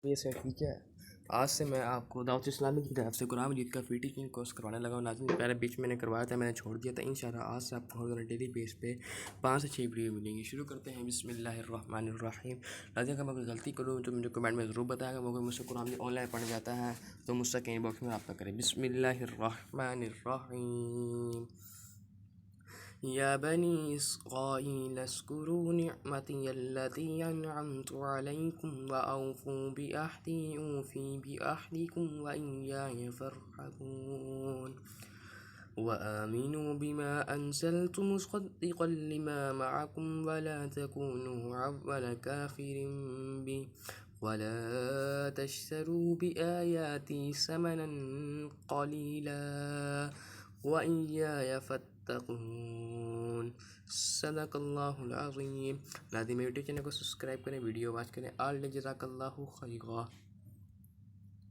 یہ سے ٹھیک ہے. آج سے میں آپ کو دعوت اسلامی کی طرف سے قرآن مجید کا فری ٹیچنگ کورس کروانے لگا ہوں. ناظرین پہلے بیچ میں نے کروایا تھا، میں نے چھوڑ دیا تھا. انشاءاللہ آج سے آپ کو ڈیلی بیس پہ 5 سے 6 ویڈیو ملیں گی. شروع کرتے ہیں. بسم اللہ الرحمن الرحیم. ناظرین اگر میں کوئی غلطی کروں تو مجھے کمنٹ میں ضرور بتائے گا. اگر مجھ سے قرآن آن لائن پڑھ جاتا ہے تو مجھ سے کہیں باکس میں رابطہ کریں. بسم اللہ الرحمن الرحیم. يا بني إسرائيل اذكروا نعمتي التي أنعمت عليكم وأوفوا بأحدي أوفي بأحدكم وإياي فارهبون وآمنوا بما أنزلت مصدقا لما معكم ولا تكونوا أول كافر به ولا تشتروا بآياتي ثمنا قليلا وإياي فاتقون. صدق اللہ العظیم. لازم میرے یوٹیوب چینل کو سبسکرائب کریں، ویڈیو واچ کریں. آل جزاک اللہ خیرا.